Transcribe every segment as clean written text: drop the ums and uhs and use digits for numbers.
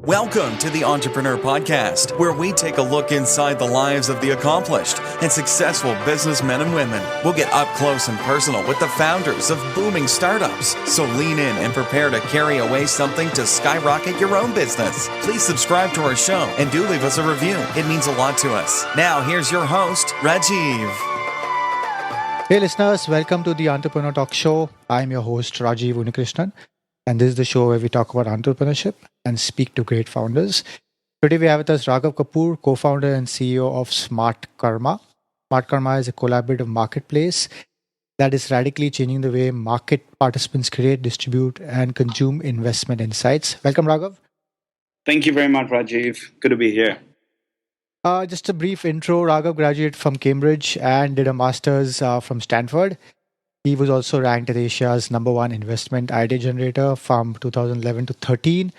Welcome to the Entrepreneur Podcast, where we take a look inside the lives of the accomplished and successful businessmen and women. We'll get up close and personal with the founders of booming startups. So lean in and prepare to carry away something to skyrocket your own business. Please subscribe to our show and do leave us a review. It means a lot to us. Now, here's your host, Rajiv. Hey listeners, welcome to the Entrepreneur Talk Show. I'm your host, Rajiv Unikrishnan. And this is the show where we talk about entrepreneurship and speak to great founders. Today we have with us Raghav Kapoor, co-founder and CEO of Smartkarma. Smartkarma is a collaborative marketplace that is radically changing the way market participants create, distribute, and consume investment insights. Welcome, Raghav. Thank you very much, Rajiv. Good to be here. Just a brief intro. Raghav graduated from Cambridge and did a master's from Stanford. He was also ranked as Asia's #1 investment idea generator from 2011 to 13.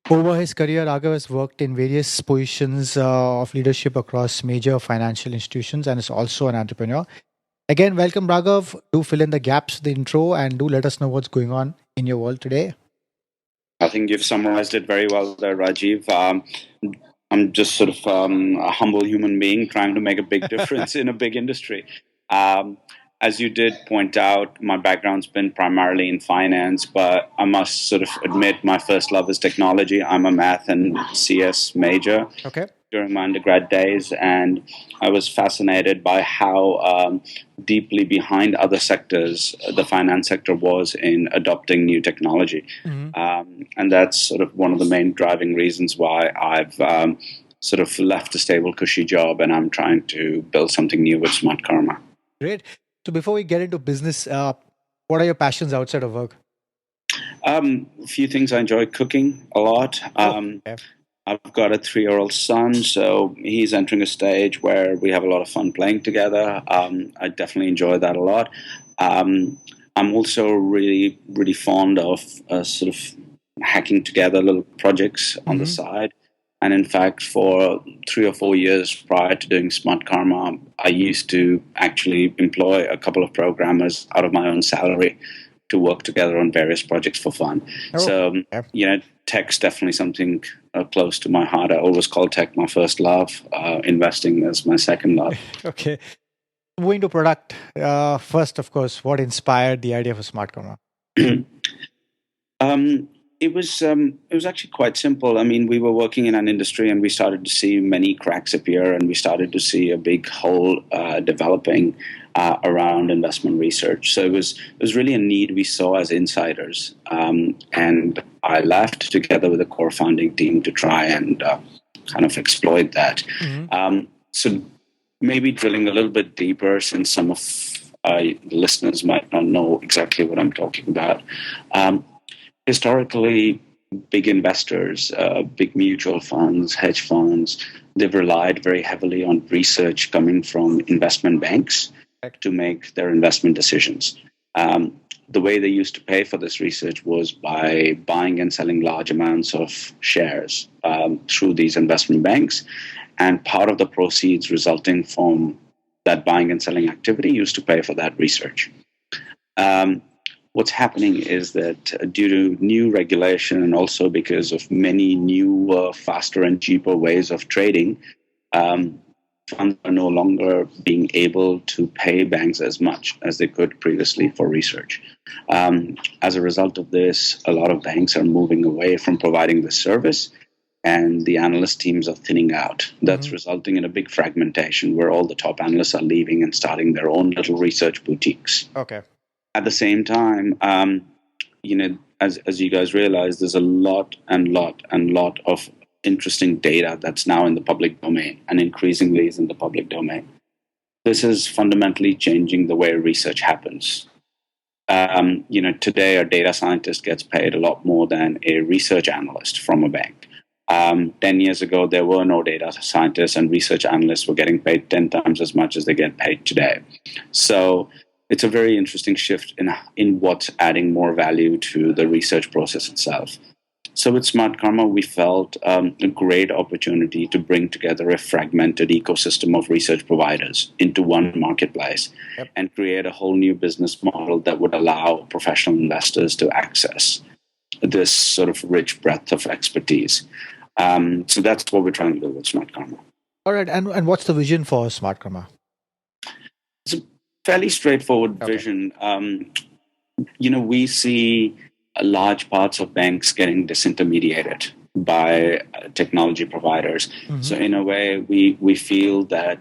Over his career, Raghav has worked in various positions of leadership across major financial institutions and is also an entrepreneur. Again, welcome, Raghav. Do fill in the gaps of the intro and do let us know what's going on in your world today. I think you've summarized it very well there, Rajiv. I'm just sort of a humble human being trying to make a big difference in a big industry. As you did point out, my background's been primarily in finance, but I must sort of admit my first love is technology. I'm a math and CS major during my undergrad days, and I was fascinated by how deeply behind other sectors the finance sector was in adopting new technology. And that's sort of one of the main driving reasons why I've sort of left a stable, cushy job, and I'm trying to build something new with Smartkarma. Great. So before we get into business, what are your passions outside of work? A few things. I enjoy cooking a lot. I've got a 3-year-old son, so he's entering a stage where we have a lot of fun playing together. I definitely enjoy that a lot. I'm also really, really fond of sort of hacking together little projects on the side. And in fact, for 3 or 4 years prior to doing Smartkarma, I used to actually employ a couple of programmers out of my own salary to work together on various projects for fun. Tech's definitely something close to my heart. I always call tech my first love, investing as my second love. Okay. Moving to product, first, of course, what inspired the idea for Smartkarma? It was actually quite simple. I mean, we were working in an industry and we started to see many cracks appear, and we started to see a big hole developing around investment research. So it was really a need we saw as insiders. And I left together with a core founding team to try and kind of exploit that. So maybe drilling a little bit deeper, since some of the listeners might not know exactly what I'm talking about. Historically, big investors, big mutual funds, hedge funds, they've relied very heavily on research coming from investment banks to make their investment decisions. The way they used to pay for this research was by buying and selling large amounts of shares through these investment banks. And part of the proceeds resulting from that buying and selling activity used to pay for that research. What's happening is that due to new regulation and also because of many new, faster and cheaper ways of trading, funds are no longer being able to pay banks as much as they could previously for research. As a result of this, a lot of banks are moving away from providing the service, and the analyst teams are thinning out. That's resulting in a big fragmentation where all the top analysts are leaving and starting their own little research boutiques. Okay. At the same time, as you guys realize, there's a lot of interesting data that's now in the public domain, and increasingly is in the public domain. This is fundamentally changing the way research happens. Today a data scientist gets paid a lot more than a research analyst from a bank. 10 years ago, there were no data scientists, and research analysts were getting paid 10 times as much as they get paid today. So it's a very interesting shift in what's adding more value to the research process itself. So with Smartkarma, we felt a great opportunity to bring together a fragmented ecosystem of research providers into one marketplace and create a whole new business model that would allow professional investors to access. this sort of rich breadth of expertise. So that's what we're trying to do with Smartkarma. All right. And what's the vision for Smartkarma? It's a fairly straightforward vision. We see large parts of banks getting disintermediated by technology providers. Mm-hmm. So in a way, we feel that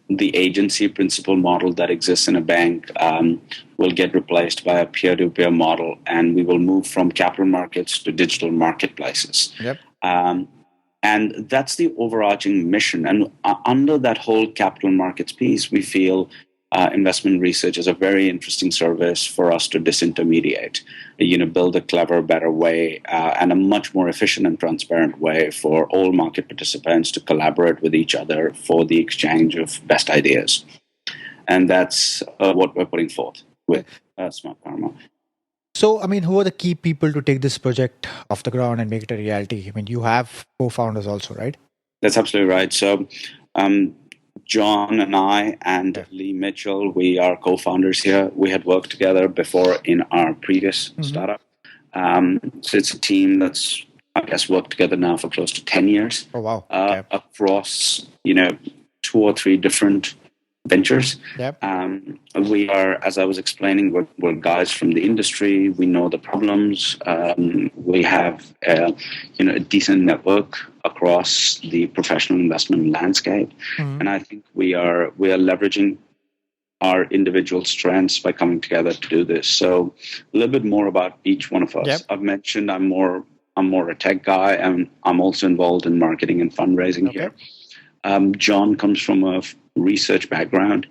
the agency principal model that exists in a bank will get replaced by a peer-to-peer model, and we will move from capital markets to digital marketplaces. Yep. And that's the overarching mission. And under that whole capital markets piece, we feel investment research is a very interesting service for us to disintermediate, build a clever, better way and a much more efficient and transparent way for all market participants to collaborate with each other for the exchange of best ideas. And that's what we're putting forth with Smartkarma. So, who are the key people to take this project off the ground and make it a reality? You have co-founders also, right? That's absolutely right. So, John and I and Lee Mitchell, we are co-founders here. We had worked together before in our previous startup. So it's a team that's, I guess, worked together now for close to 10 years. Oh, wow. Across, 2 or 3 different ventures. Yep. We are, as I was explaining, we're guys from the industry. We know the problems. We have a decent network across the professional investment landscape, and I think we are leveraging our individual strengths by coming together to do this. So a little bit more about each one of us. Yep. I've mentioned I'm more a tech guy, and I'm also involved in marketing and fundraising here. John comes from a research background.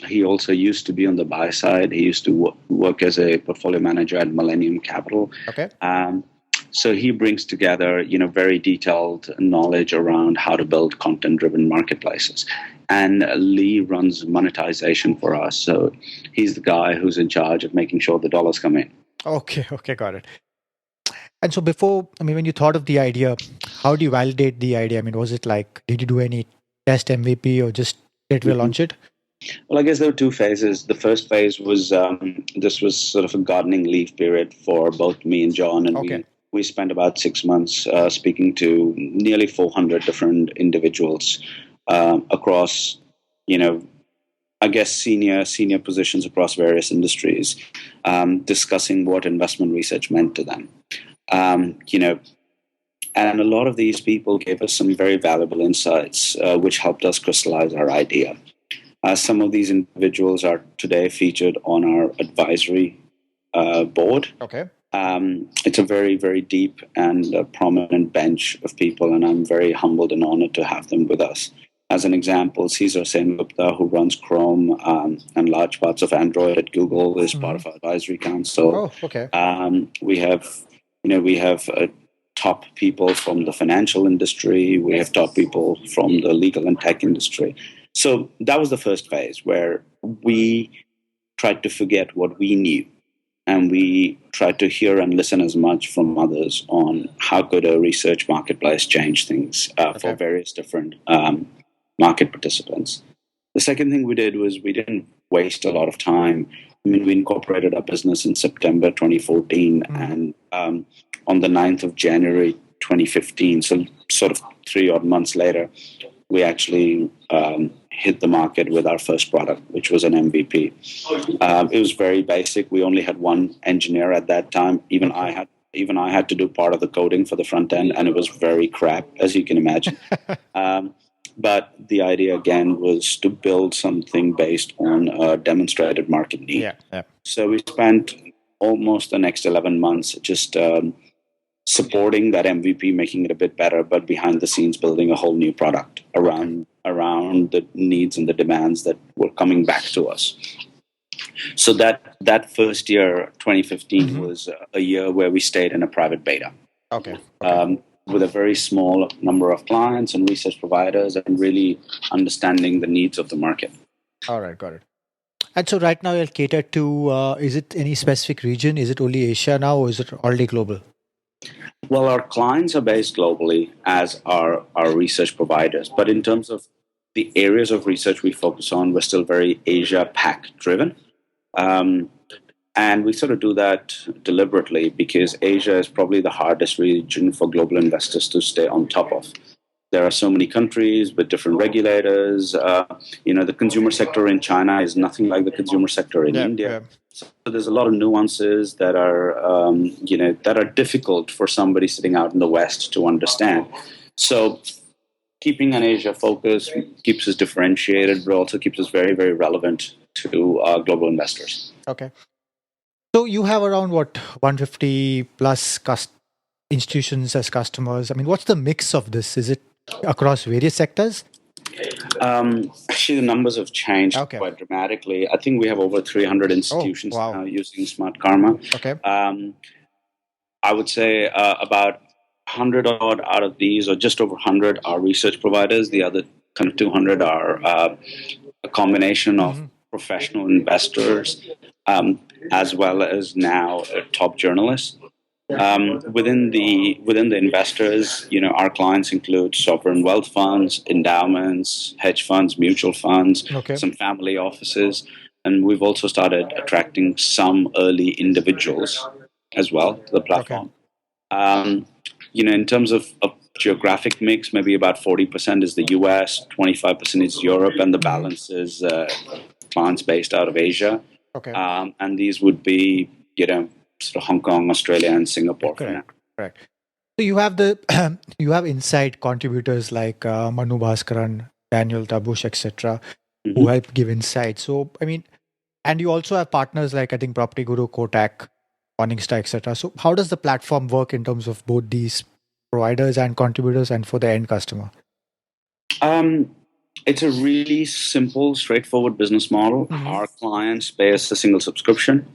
He also used to be on the buy side. He used to work as a portfolio manager at Millennium Capital. Okay. So he brings together, very detailed knowledge around how to build content-driven marketplaces. And Lee runs monetization for us. So he's the guy who's in charge of making sure the dollars come in. Okay, got it. And so before, when you thought of the idea, how do you validate the idea? Was it like, did you do any test MVP or just did we launch it? Well, I guess there were 2 phases. The first phase was, this was sort of a gardening leave period for both me and John. And we spent about 6 months speaking to nearly 400 different individuals across, I guess, senior positions across various industries, discussing what investment research meant to them. And a lot of these people gave us some very valuable insights, which helped us crystallize our idea. Some of these individuals are today featured on our advisory board. Okay. It's a very, very deep and prominent bench of people, and I'm very humbled and honored to have them with us. As an example, Cesar Sengupta, who runs Chrome and large parts of Android at Google, is part of our advisory council. Oh, okay. We have top people from the financial industry. We have top people from the legal and tech industry. So that was the first phase where we tried to forget what we knew, and we tried to hear and listen as much from others on how could a research marketplace change things for various different market participants. The second thing we did was we didn't waste a lot of time. We incorporated our business in September 2014, and on the 9th of January 2015, so sort of 3 odd months later, we actually hit the market with our first product, which was an MVP. It was very basic. We only had one engineer at that time. Even I had to do part of the coding for the front end, and it was very crap, as you can imagine. But the idea, again, was to build something based on a demonstrated market need. Yeah. So we spent almost the next 11 months just supporting that MVP, making it a bit better, but behind the scenes building a whole new product around the needs and the demands that were coming back to us. So that first year, 2015, was a year where we stayed in a private beta. Okay. With a very small number of clients and research providers, and really understanding the needs of the market. All right, got it. And so right now you'll cater to, is it any specific region? Is it only Asia now, or is it already global? Well, our clients are based globally, as are our research providers. But in terms of the areas of research we focus on, we're still very Asia-Pac driven. And we sort of do that deliberately because Asia is probably the hardest region for global investors to stay on top of. There are so many countries with different regulators. The consumer sector in China is nothing like the consumer sector in India. Yeah. So there's a lot of nuances that are difficult for somebody sitting out in the West to understand. So keeping an Asia focus keeps us differentiated, but also keeps us very, very relevant to global investors. Okay. So you have around 150 plus institutions as customers. I mean, what's the mix of this? Is it across various sectors? Actually, the numbers have changed quite dramatically. I think we have over 300 institutions now using Smartkarma. Okay. I would say about 100 odd out of these, or just over 100, are research providers. The other kind of 200 are a combination of professional investors, as well as now top journalists. Within the investors, our clients include sovereign wealth funds, endowments, hedge funds, mutual funds, some family offices, and we've also started attracting some early individuals as well to the platform. In terms of a geographic mix, maybe about 40% is the US, 25% is Europe, and the balance is clients based out of Asia. And these would be, sort of Hong Kong, Australia, and Singapore. Correct. So you have you have inside contributors like Manu Bhaskaran, Daniel Tabush, etc., who help give insight. So I mean, and you also have partners like I think Property Guru, Kotak, Morningstar, etc. So how does the platform work in terms of both these providers and contributors, and for the end customer? It's a really simple, straightforward business model. Our clients pay us a single subscription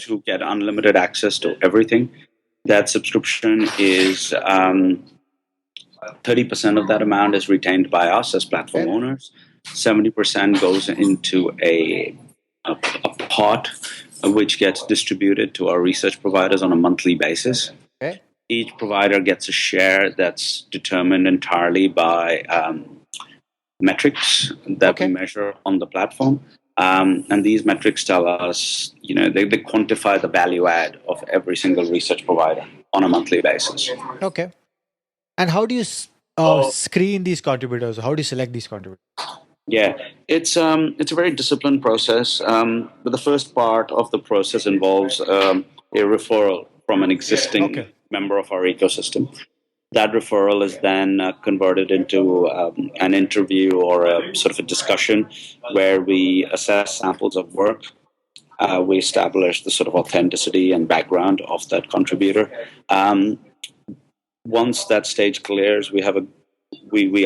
to get unlimited access to everything. That subscription is 30% of that amount is retained by us as platform owners. 70% goes into a pot which gets distributed to our research providers on a monthly basis. Each provider gets a share that's determined entirely by metrics that we measure on the platform. And these metrics tell us, they quantify the value add of every single research provider on a monthly basis. Okay. And how do you screen these contributors? How do you select these contributors? Yeah, it's a very disciplined process. But the first part of the process involves a referral from an existing member of our ecosystem. That referral is then converted into an interview or a sort of a discussion where we assess samples of work. We establish the sort of authenticity and background of that contributor. Once that stage clears, we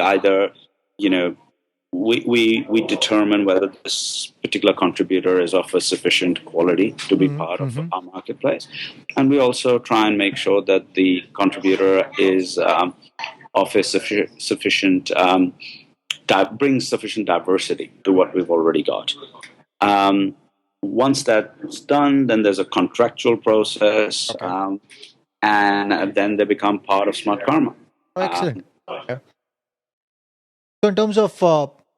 either, we determine whether this particular contributor is of a sufficient quality to be part of our marketplace. And we also try and make sure that the contributor is of a sufficient, brings sufficient diversity to what we've already got. Once that's done, then there's a contractual process, and then they become part of Smartkarma. Oh, excellent. So in terms of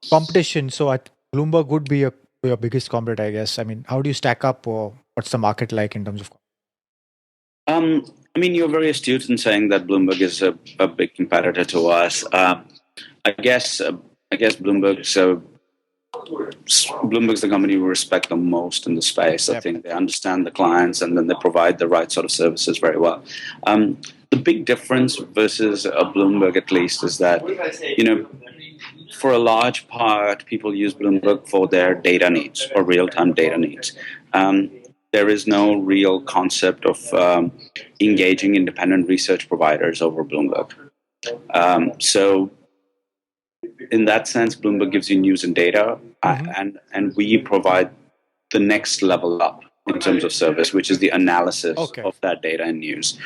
competition, so Bloomberg would be your biggest competitor, I guess. I mean, how do you stack up, or what's the market like in terms of? I mean, you're very astute in saying that Bloomberg is a big competitor to us. I guess Bloomberg's the company we respect the most in the space. I think they understand the clients, and then they provide the right sort of services very well. The big difference versus Bloomberg, at least, is that for a large part, people use Bloomberg for their data needs or real-time data needs. There is no real concept of engaging independent research providers over Bloomberg. So in that sense, Bloomberg gives you news and data, and we provide the next level up in terms of service, which is the analysis of that data and news.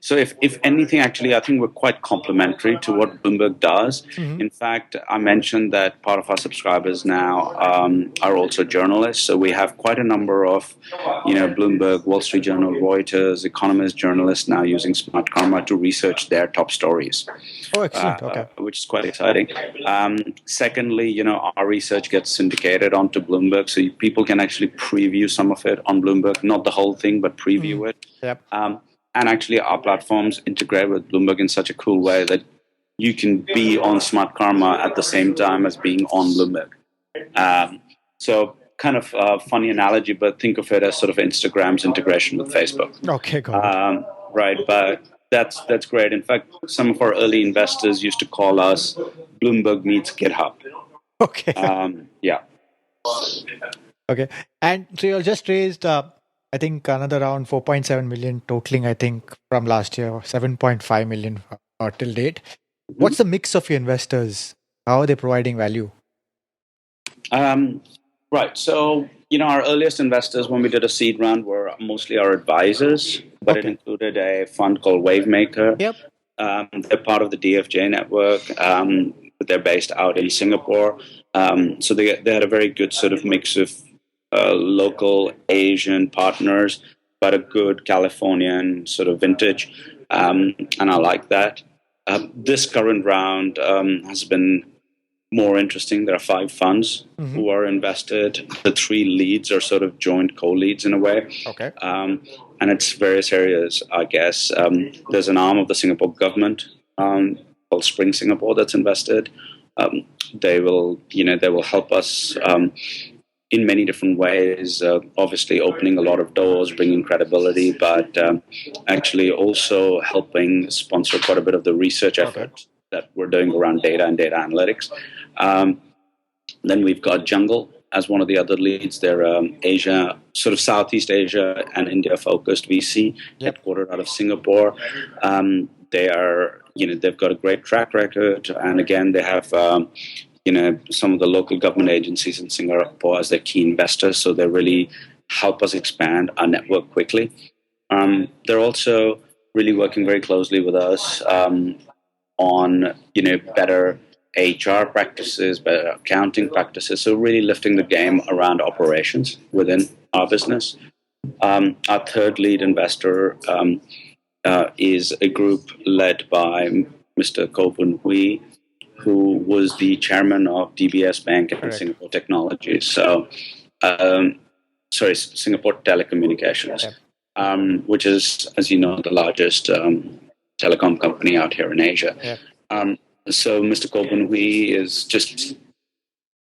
So if anything, actually, I think we're quite complementary to what Bloomberg does. In fact, I mentioned that part of our subscribers now are also journalists. So we have quite a number of, Bloomberg, Wall Street Journal, Reuters, Economist journalists now using Smartkarma to research their top stories. Oh, excellent. Which is quite exciting. Secondly, our research gets syndicated onto Bloomberg, so people can actually preview some some of it on Bloomberg, not the whole thing, but preview it. Yep. And actually, our platforms integrate with Bloomberg in such a cool way that you can be on Smartkarma at the same time as being on Bloomberg. So kind of a funny analogy, but think of it as sort of Instagram's integration with Facebook. Okay, got it. Right, but that's great. In fact, some of our early investors used to call us Bloomberg meets GitHub. Okay. Yeah. Okay. And so you just raised, I think, another around 4.7 million totaling, I think, from last year, 7.5 million till date. Mm-hmm. What's the mix of your investors? How are they providing value? Right. So, our earliest investors when we did a seed round were mostly our advisors, but it included a fund called Wavemaker. Yep. They're part of the DFJ network, but they're based out in Singapore. So they had a very good sort of mix of local Asian partners, but a good Californian sort of vintage. And I like that. This current round has been more interesting. There are 5 funds who are invested. The 3 leads are sort of joint co-leads in a way. Okay. And it's various areas, I guess. There's an arm of the Singapore government called Spring Singapore that's invested. They will help us in many different ways, obviously opening a lot of doors, bringing credibility, but actually also helping sponsor quite a bit of the research effort that we're doing around data and data analytics. Then we've got Jungle as one of the other leads. They're Asia, sort of Southeast Asia and India focused VC, headquartered out of Singapore. They are, they've got a great track record, and again, they have some of the local government agencies in Singapore as their key investors, so they really help us expand our network quickly. They're also really working very closely with us on better HR practices, better accounting practices, so really lifting the game around operations within our business. Our third lead investor is a group led by Mr. Cofounder, who was the chairman of DBS Bank and Singapore Technologies. So, Singapore Telecommunications, which is, as you know, the largest telecom company out here in Asia. So Mr. Cofounder is just,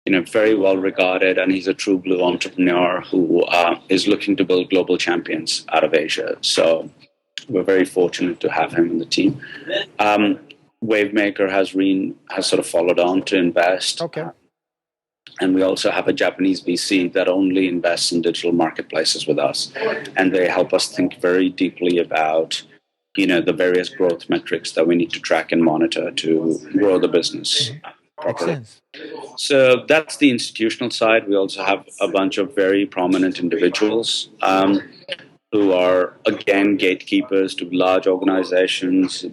very well regarded, and he's a true blue entrepreneur who is looking to build global champions out of Asia. So we're very fortunate to have him in the team. Wavemaker has sort of followed on to invest. Okay. And we also have a Japanese VC that only invests in digital marketplaces with us, and they help us think very deeply about the various growth metrics that we need to track and monitor to grow the business properly. So that's the institutional side. We also have a bunch of very prominent individuals who are, again, gatekeepers to large organizations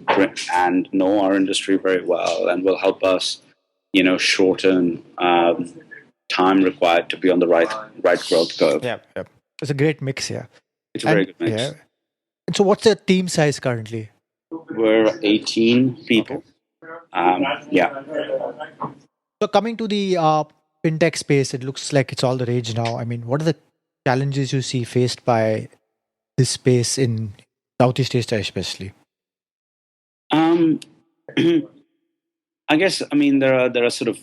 and know our industry very well and will help us, shorten time required to be on the right growth curve. Yeah. It's a great mix here. It's a very good mix. Yeah. And so what's the team size currently? We're 18 people. So coming to the fintech space, it looks like it's all the rage now. I mean, what are the challenges you see faced by this space in Southeast Asia especially? I guess, there are sort of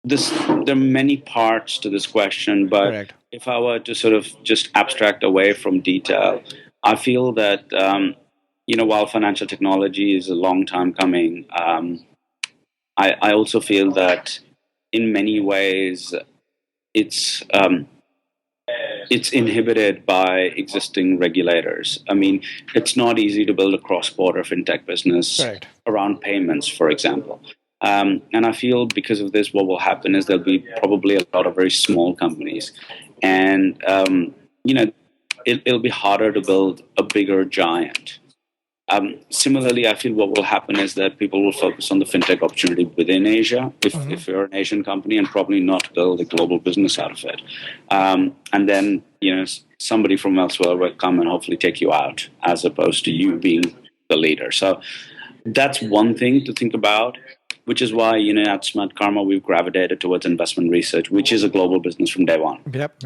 there are many parts to this question, but if I were to sort of just abstract away from detail, I feel that, while financial technology is a long time coming, I also feel that in many ways it's inhibited by existing regulators. It's not easy to build a cross-border fintech business around payments, for example. And I feel because of this, what will happen is there'll be probably a lot of very small companies. And, it'll be harder to build a bigger giant. Similarly, I feel what will happen is that people will focus on the fintech opportunity within Asia, if you're an Asian company, and probably not build a global business out of it. And then, somebody from elsewhere will come and hopefully take you out, as opposed to you being the leader. So that's one thing to think about. which is why, at Smartkarma, we've gravitated towards investment research, which is a global business from day one. Yep.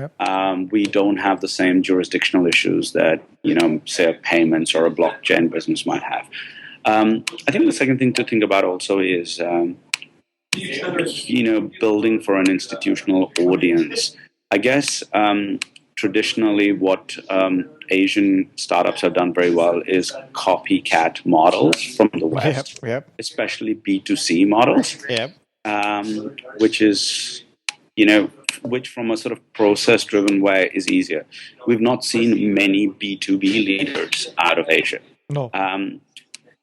We don't have the same jurisdictional issues that, say a payments or a blockchain business might have. I think the second thing to think about also is, building for an institutional audience. I guess traditionally what Asian startups have done very well is copycat models from the West, especially B2C models, which is, which from a sort of process-driven way is easier. We've not seen many B2B leaders out of Asia. No.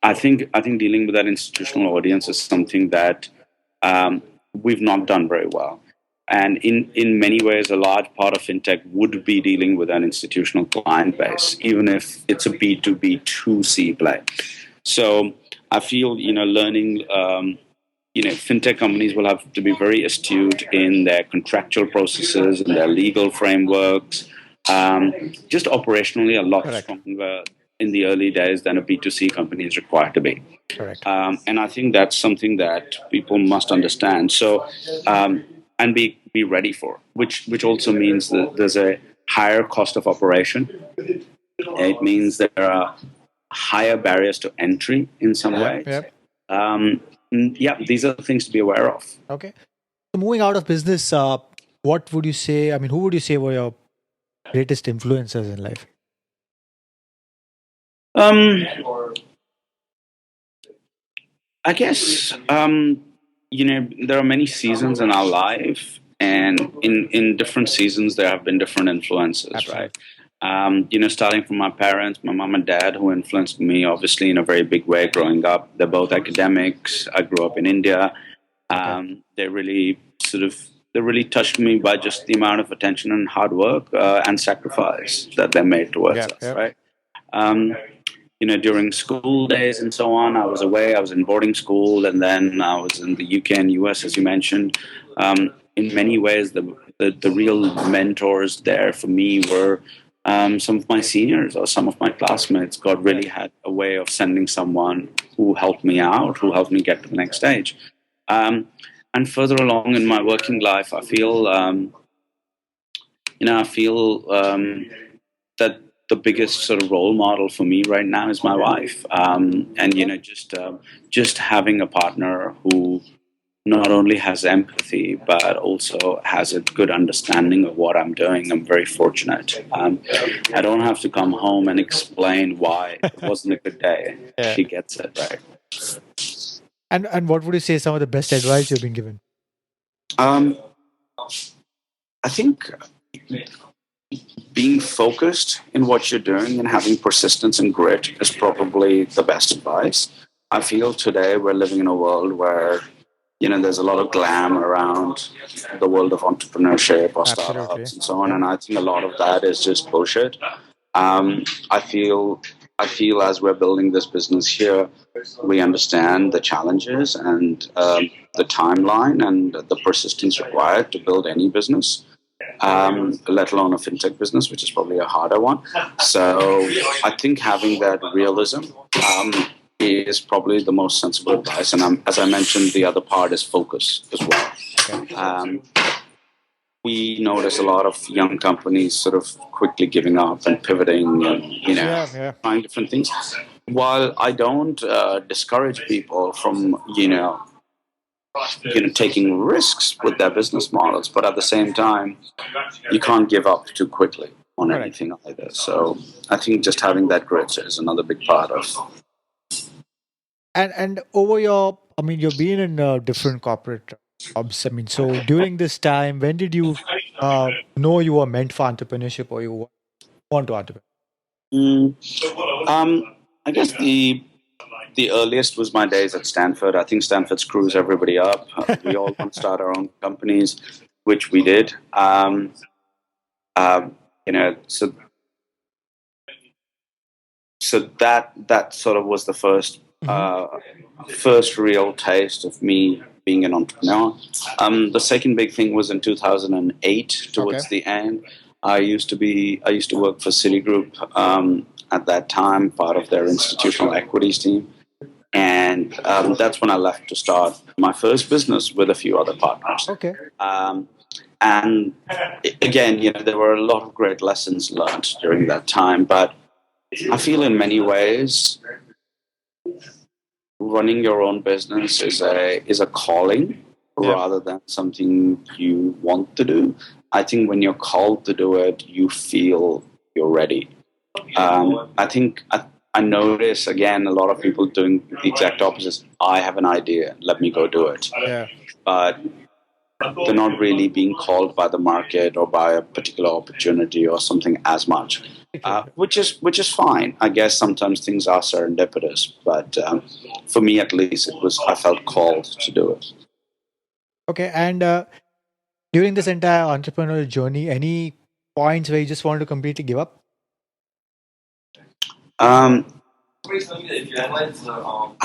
I think dealing with that institutional audience is something that we've not done very well. And in many ways, a large part of fintech would be dealing with an institutional client base, even if it's a B2B2C play. So I feel, learning, fintech companies will have to be very astute in their contractual processes and their legal frameworks, just operationally a lot stronger in the early days than a B2C company is required to be. Correct. And I think that's something that people must understand. So, and be ready for, which also means that there's a higher cost of operation. It means there are higher barriers to entry in some ways. These are things to be aware of. Okay. So moving out of business, what would you say? I mean, who would you say were your greatest influencers in life? I guess, there are many seasons in our life, and in different seasons, there have been different influences, Absolutely. right? Starting from my parents, my mom and dad, who influenced me, obviously, in a very big way growing up. They're both academics. I grew up in India. They really touched me by just the amount of attention and hard work and sacrifice that they made towards us, right? During school days and so on, I was away. I was in boarding school, and then I was in the UK and US, as you mentioned. In many ways, the real mentors there for me were some of my seniors or some of my classmates. God really had a way of sending someone who helped me out, who helped me get to the next stage. And further along in my working life, I feel, that the biggest sort of role model for me right now is my wife. Just having a partner who not only has empathy, but also has a good understanding of what I'm doing. I'm very fortunate. I don't have to come home and explain why it wasn't a good day. She gets it, right? And what would you say some of the best advice you've been given? I think being focused in what you're doing and having persistence and grit is probably the best advice. I feel today we're living in a world where, there's a lot of glam around the world of entrepreneurship or startups and so on. And I think a lot of that is just bullshit. I feel as we're building this business here, we understand the challenges and the timeline and the persistence required to build any business. Let alone a fintech business, which is probably a harder one. So I think having that realism is probably the most sensible advice. And as I mentioned, the other part is focus as well. We notice a lot of young companies sort of quickly giving up and pivoting and, trying different things. While I don't discourage people from, taking risks with their business models, but at the same time, you can't give up too quickly on anything either. So I think just having that grit is another big part of. And over you've been in different corporate jobs. So during this time, when did you know you were meant for entrepreneurship or you want to entrepreneur? I guess the earliest was my days at Stanford. I think Stanford screws everybody up. We all want to start our own companies, which we did. So that sort of was the first real taste of me being an entrepreneur. The second big thing was in 2008. Towards the end, I used to work for Citigroup at that time, part of their institutional equities team. And that's when I left to start my first business with a few other partners. Okay. And again, there were a lot of great lessons learned during that time. But I feel in many ways, running your own business is a calling rather than something you want to do. I think when you're called to do it, you feel you're ready. I think I notice again a lot of people doing the exact opposite. I have an idea, let me go do it. Yeah. But they're not really being called by the market or by a particular opportunity or something as much, which is fine. I guess sometimes things are serendipitous, but for me at least, I felt called to do it. Okay. And during this entire entrepreneurial journey, any points where you just want to completely give up? I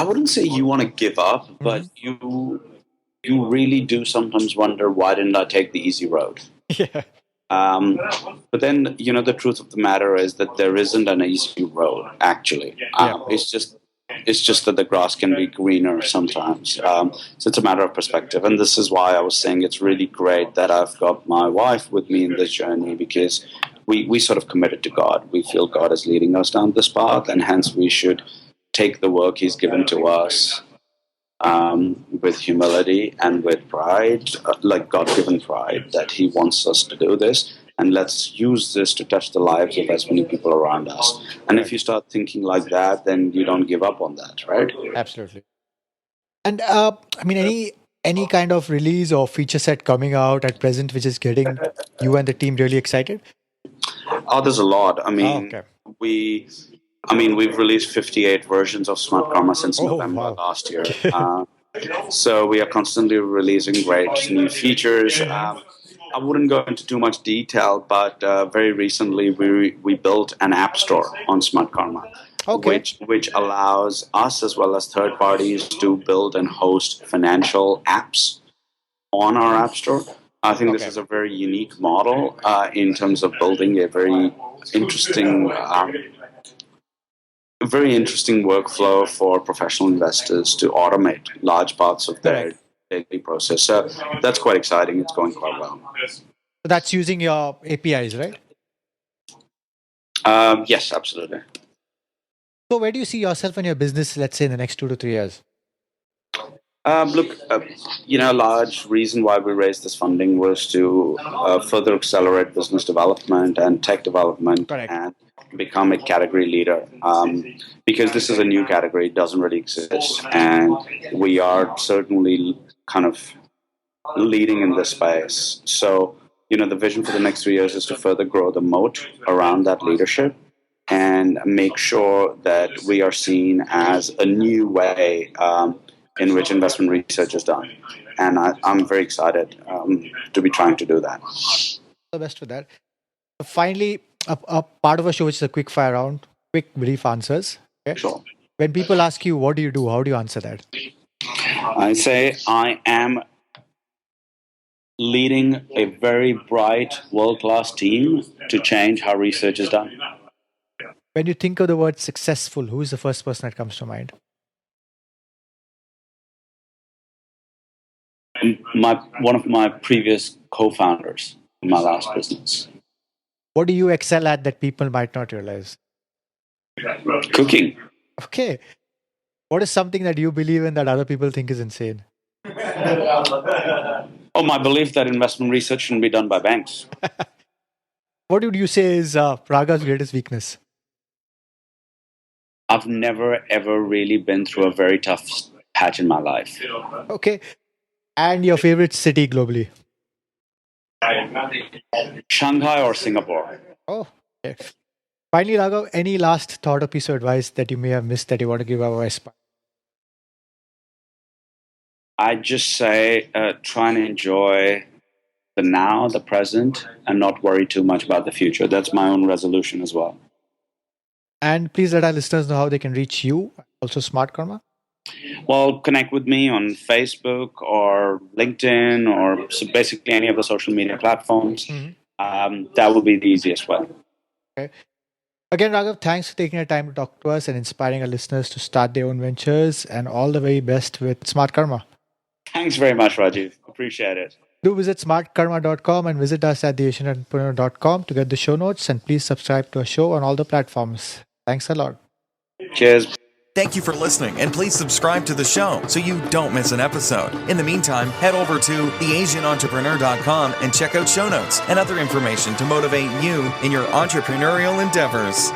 wouldn't say you want to give up, but you really do sometimes wonder, why didn't I take the easy road? Yeah. But then, the truth of the matter is that there isn't an easy road, actually. It's just that the grass can be greener sometimes. So it's a matter of perspective. And this is why I was saying it's really great that I've got my wife with me in this journey, because we sort of committed to God. We feel God is leading us down this path, and hence we should take the work He's given to us with humility and with pride, like God-given pride, that He wants us to do this. And let's use this to touch the lives of as many people around us. And if you start thinking like that, then you don't give up on that, right? Absolutely. And any kind of release or feature set coming out at present, which is getting you and the team really excited? Oh, there's a lot. We've released 58 versions of Smartkarma since November last year. So we are constantly releasing great new features. I wouldn't go into too much detail, but very recently we built an app store on Smartkarma, which allows us as well as third parties to build and host financial apps on our app store. I think this is a very unique model in terms of building a very interesting workflow for professional investors to automate large parts of their daily process. So that's quite exciting. It's going quite well. So that's using your APIs, right? Yes, absolutely. So where do you see yourself and your business, let's say, in the next 2 to 3 years? A large reason why we raised this funding was to further accelerate business development and tech development and become a category leader. Because this is a new category, it doesn't really exist. And we are certainly kind of leading in this space. So, the vision for the next 3 years is to further grow the moat around that leadership and make sure that we are seen as a new way in which investment research is done. And I'm very excited to be trying to do that. All the best for that. Finally, a part of a show which is a quick fire round, quick brief answers. Okay? Sure. When people ask you, what do you do? How do you answer that? I say I am leading a very bright, world-class team to change how research is done. When you think of the word successful, who is the first person that comes to mind? One of my previous co-founders in my last business. What do you excel at that people might not realize? Cooking. Okay. What is something that you believe in that other people think is insane? My belief that investment research shouldn't be done by banks. What would you say is Raghav's greatest weakness? I've never, ever really been through a very tough patch in my life. Okay. And your favorite city globally? Shanghai or Singapore. Oh, okay. Finally, Raghav, any last thought or piece of advice that you may have missed that you want to give our aspirants? I'd just say try and enjoy the now, the present, and not worry too much about the future. That's my own resolution as well. And please let our listeners know how they can reach you, also Smartkarma. Well, connect with me on Facebook or LinkedIn or basically any of the social media platforms. That would be the easiest way. Okay. Again, Raghav, thanks for taking the time to talk to us and inspiring our listeners to start their own ventures, and all the very best with Smart Karma. Thanks very much, Rajiv. Appreciate it. Do visit smartkarma.com and visit us at theasianentrepreneur.com to get the show notes, and please subscribe to our show on all the platforms. Thanks a lot. Cheers. Thank you for listening, and please subscribe to the show so you don't miss an episode. In the meantime, head over to theasianentrepreneur.com and check out show notes and other information to motivate you in your entrepreneurial endeavors.